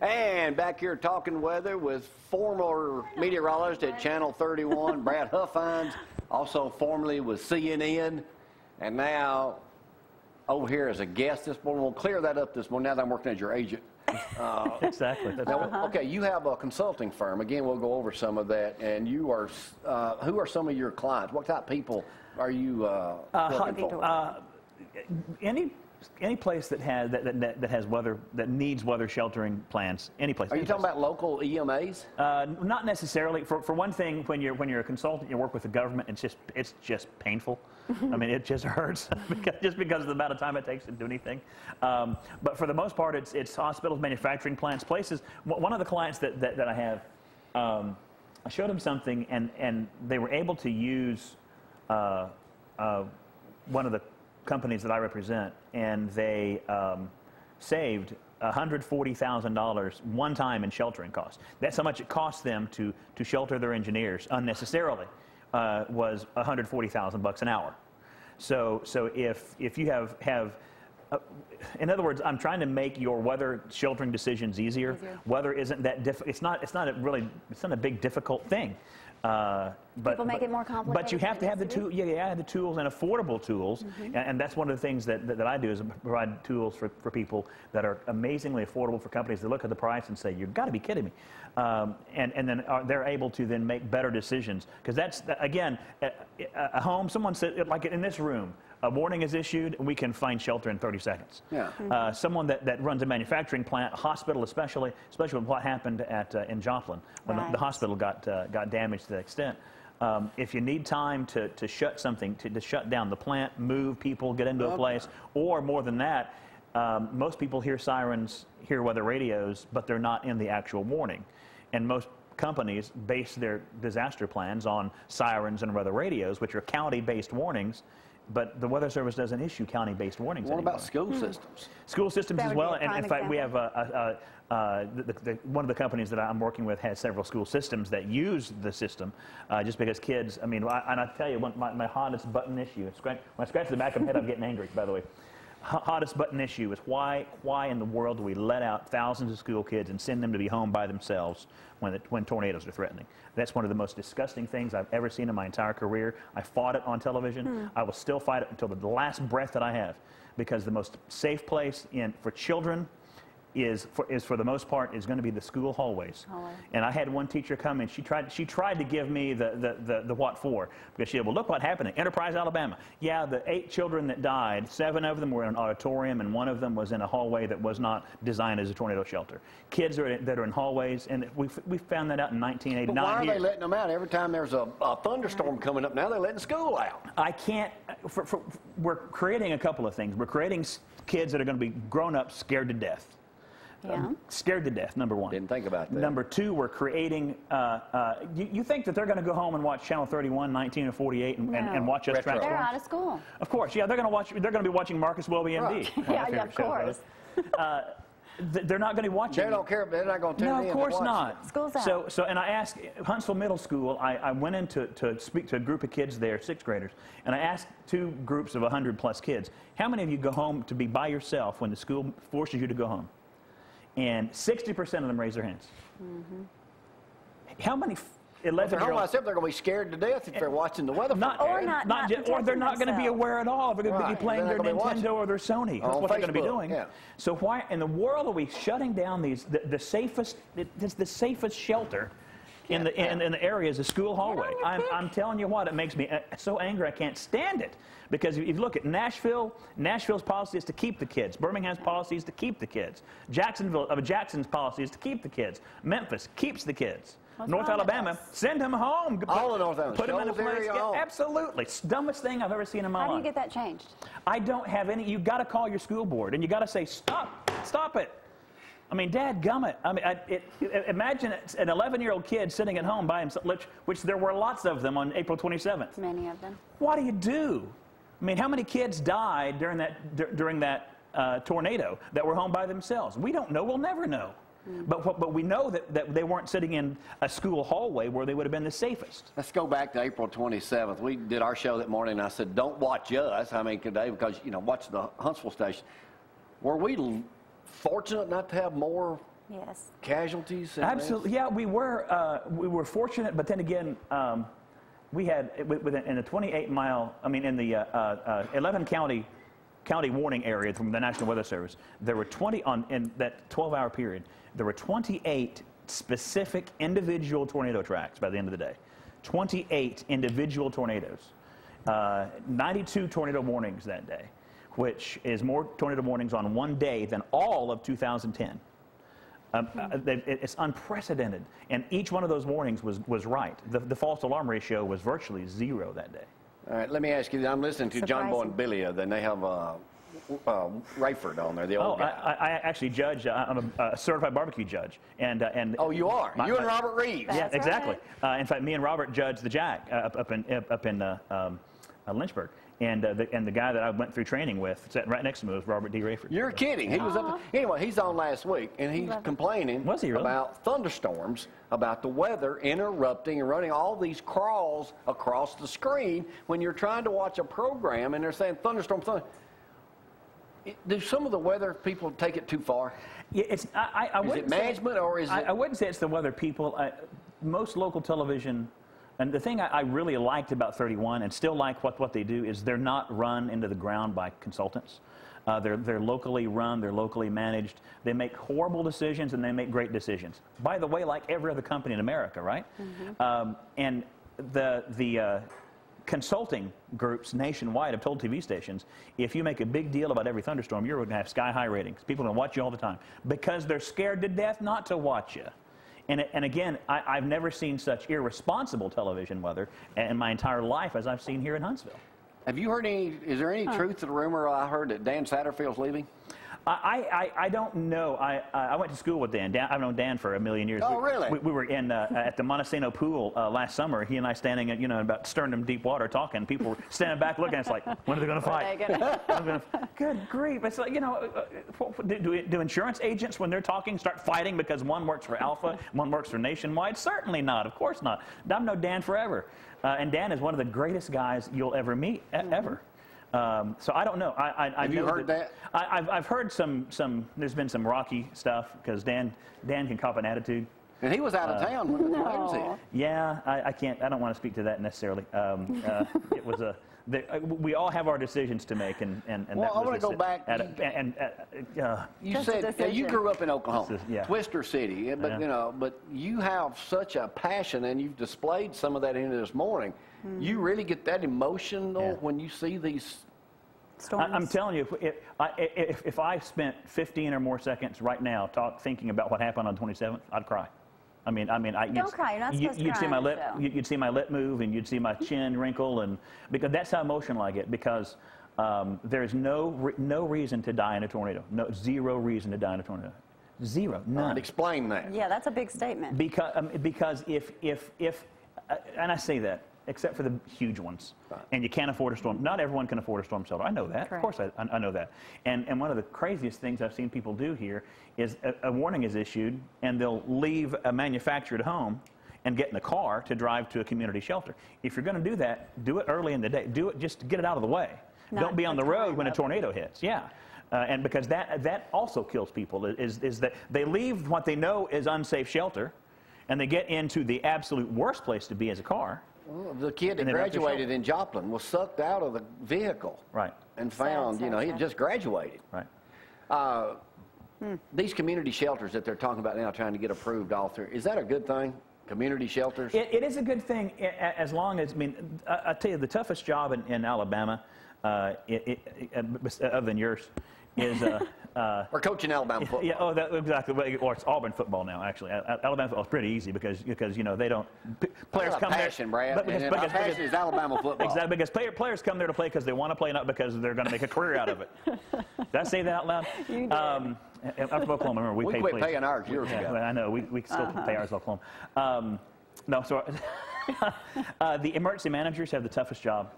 And back here talking weather with former meteorologist at Channel 31, Brad Huffines, also formerly with CNN, and now over here as a guest this morning. We'll clear that up this morning now that I'm working as your agent. Exactly. Now, okay, you have a consulting firm. Again, we'll go over some of that. And you are, who are some of your clients? What type of people are you working for? Any place that has weather, that needs weather sheltering plans, any place. Are you talking about local EMAs? Not necessarily. For one thing, when you're a consultant, you work with the government. It's just painful. I mean, it just hurts just because of the amount of time it takes to do anything. But for the most part, it's hospitals, manufacturing plants, places. One of the clients that I have, I showed them something, and they were able to use one of the companies that I represent, and they saved $140,000 one time in sheltering costs. That's how much it cost them to shelter their engineers unnecessarily. Was $140,000 an hour. So if you have in other words, I'm trying to make your weather sheltering decisions easier. Weather isn't that it's not a big difficult thing. People make it more complicated. But you have to have the tools, the tools and affordable tools, and that's one of the things that I do is provide tools for people that are amazingly affordable for companies that look at the price and say, you've got to be kidding me, and then they're able to then make better decisions, because that's, again, a home, someone said, like in this room, a warning is issued, and we can find shelter in 30 seconds. Yeah. Someone that runs a manufacturing plant, a hospital especially with what happened in Joplin, when the hospital got damaged to that extent. If you need time to shut something, to shut down the plant, move people, get into a place, or more than that, most people hear sirens, hear weather radios, but they're not in the actual warning. And most companies base their disaster plans on sirens and weather radios, which are county-based warnings. But the Weather Service doesn't issue county-based warnings anymore. What about school systems? School systems as well. And in fact, we have one of the companies that I'm working with has several school systems that use the system, just because kids, I mean, and I tell you, my hottest button issue, when I scratch the back of my head, I'm getting angry, by the way. Hottest button issue is why in the world do we let out thousands of school kids and send them to be home by themselves when tornadoes are threatening? That's one of the most disgusting things I've ever seen in my entire career. I fought it on television. I will still fight it until the last breath that I have, because the most safe place for children is for the most part is going to be the school hallways. And I had one teacher come in. She tried to give me the what for, because she said, well, look what happened in Enterprise, Alabama. Yeah, the 8 children that died, 7 of them were in an auditorium, and 1 of them was in a hallway that was not designed as a tornado shelter. Kids that are in hallways, and we found that out in 1989. But why are they letting them out every time there's a thunderstorm coming up? Now they're letting school out. I can't. We're creating a couple of things. We're creating kids that are going to be grown up scared to death. Scared to death, number 1. Didn't think about that. Number 2, we're creating, you think that they're going to go home and watch Channel 31, 19 and 48 and watch us track storms? They're out of school. Of course, yeah, they're going to be watching Marcus Welby, MD. Right. Yeah, of course. They're not going to be watching. They don't care, but they're not going to tune in. No, of course not. School's out. So, and I asked Huntsville Middle School, I went in to speak to a group of kids there, 6th graders, and I asked 2 groups of 100+ kids, how many of you go home to be by yourself when the school forces you to go home? And 60% of them raise their hands. How many 11-year-olds? They're going to be scared to death if they're watching the weather. Or they're not going to be aware at all. They're going to be playing their Nintendo or their Sony. That's what they're going to be doing. Yeah. So why in the world are we shutting down the safest shelter in the area is the school hallway? I'm telling you what, it makes me so angry I can't stand it. Because if you look at Nashville's policy is to keep the kids. Birmingham's policy is to keep the kids. Jackson's policy is to keep the kids. Memphis keeps the kids. North Alabama, send them home. All of North Alabama. Put them in a place. Yeah, absolutely. It's the dumbest thing I've ever seen in my life. How do you get that changed? I don't have any. You've got to call your school board, and you've got to say, stop it. I mean, dadgummit. I mean, imagine an 11-year-old kid sitting at home by himself, which there were lots of them on April 27th. Many of them. What do you do? I mean, how many kids died during that tornado that were home by themselves? We don't know. We'll never know. But we know that they weren't sitting in a school hallway where they would have been the safest. Let's go back to April 27th. We did our show that morning, and I said, don't watch us. I mean, today, because, watch the Huntsville station. Were we fortunate not to have more Yes. casualties? Absolutely. Yeah, we were fortunate, but then again, we had in the 28-mile, in the 11 county warning area from the National Weather Service, there were 20 in that 12-hour period. There were 28 specific individual tornado tracks by the end of the day. 28 individual tornadoes. 92 tornado warnings that day, which is more tornado warnings on one day than all of 2010. It's unprecedented, and each one of those warnings was right. The false alarm ratio was virtually 0 that day. All right, let me ask you, I'm listening to John Boy and Billy, then they have Rayford on there, the old guy. I actually judge. I'm a certified barbecue judge, and oh, you are. You and Robert Reeves. Yeah, exactly. In fact, me and Robert judged the Jack up in Lynchburg, and the guy that I went through training with sat right next to me was Robert D. Rayford. You're kidding. He was up. Anyway, he's on last week, and he's complaining about thunderstorms, about the weather interrupting and running all these crawls across the screen when you're trying to watch a program, and they're saying thunderstorm. Do some of the weather people take it too far? Yeah, is it management or is it? I wouldn't say it's the weather people. Most local television, and the thing I really liked about 31 and still like what they do is they're not run into the ground by consultants. They're locally run, they're locally managed. They make horrible decisions and they make great decisions. By the way, like every other company in America, right? Mm-hmm. And the consulting groups nationwide have told TV stations, if you make a big deal about every thunderstorm, you're going to have sky-high ratings. People are going to watch you all the time because they're scared to death not to watch you. And again, I've never seen such irresponsible television weather in my entire life as I've seen here in Huntsville. Have you heard is there any truth to the rumor I heard that Dan Satterfield's leaving? I don't know. I went to school with Dan. I've known Dan for a million years. Oh, really? We were in at the Montesano pool last summer. He and I standing at about sternum deep water talking. People were standing back looking at us like, when are they going to fight? Good grief! It's like do insurance agents when they're talking start fighting because one works for Alpha, one works for Nationwide? Certainly not. Of course not. I've known Dan forever, and Dan is one of the greatest guys you'll ever meet ever. So I don't know. Have you heard that? I've heard some. There's been some rocky stuff because Dan can cop an attitude. And he was out of town when the flames hit. Yeah, I can't. I don't want to speak to that necessarily. It was a. We all have our decisions to make, and well, I want to go back. You said you grew up in Oklahoma, Twister City, but but you have such a passion, and you've displayed some of that into this morning. You really get that emotional when you see these storms. I'm telling you, if I spent 15 or more seconds right now thinking about what happened on 27th, I'd cry. Don't cry. You're not supposed to cry. You'd see my lip move, and you'd see my chin wrinkle, and because that's how emotional I get. Because there's no reason to die in a tornado. Zero reason to die in a tornado. Zero. None. Explain that. Yeah, that's a big statement. Because if and I say that, except for the huge ones. Right. And you can't afford a storm. Not everyone can afford a storm shelter. I know that. Correct. Of course I know that. And one of the craziest things I've seen people do here is a warning is issued, and they'll leave a manufactured home and get in the car to drive to a community shelter. If you're going to do that, do it early in the day. Do it just to get it out of the way. Don't be on the road when a tornado hits. Yeah. And because that also kills people is that they leave what they know is unsafe shelter, and they get into the absolute worst place to be as a car. Well, the kid that graduated in Joplin was sucked out of the vehicle. Right. And found, he had just graduated. Right. These community shelters that they're talking about now, trying to get approved all through, is that a good thing? Community shelters? It is a good thing as long as, I tell you, the toughest job in Alabama, other than yours, is we're coaching Alabama football. Yeah, exactly. Or it's Auburn football now. Actually, Alabama football is pretty easy because they don't. Players come passion, there. Brad. My passion is Alabama football. Exactly, because players come there to play because they want to play, not because they're going to make a career out of it. Did I say that out loud? You did. I'm from Oklahoma. Remember, we quit paying ours years ago. I know. We still pay ours in Oklahoma. No, so. The emergency managers have the toughest job,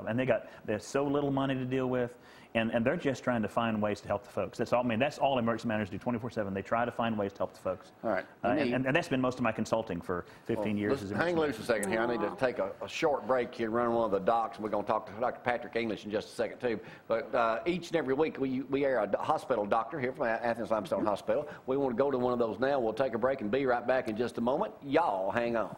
and there's so little money to deal with, and they're just trying to find ways to help the folks. That's all. I mean, that's all emergency managers do 24/7. They try to find ways to help the folks. All right. And that's been most of my consulting for 15 years. Hang loose a second here. I need to take a short break here, run one of the docs, and we're going to talk to Dr. Patrick English in just a second, too. But each and every week, we are a hospital doctor here from Athens Limestone Hospital. We want to go to one of those now. We'll take a break and be right back in just a moment. Y'all hang on.